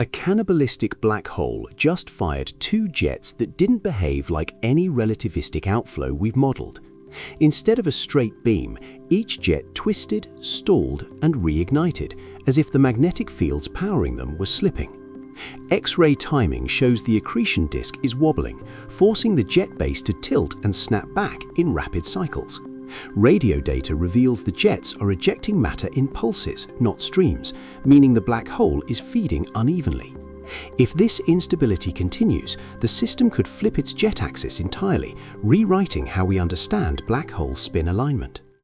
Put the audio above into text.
A cannibalistic black hole just fired two jets that didn't behave like any relativistic outflow we've modeled. Instead of a straight beam, each jet twisted, stalled, and reignited, as if the magnetic fields powering them were slipping. X-ray timing shows the accretion disk is wobbling, forcing the jet base to tilt and snap back in rapid cycles. Radio data reveals the jets are ejecting matter in pulses, not streams, meaning the black hole is feeding unevenly. If this instability continues, the system could flip its jet axis entirely, rewriting how we understand black hole spin alignment.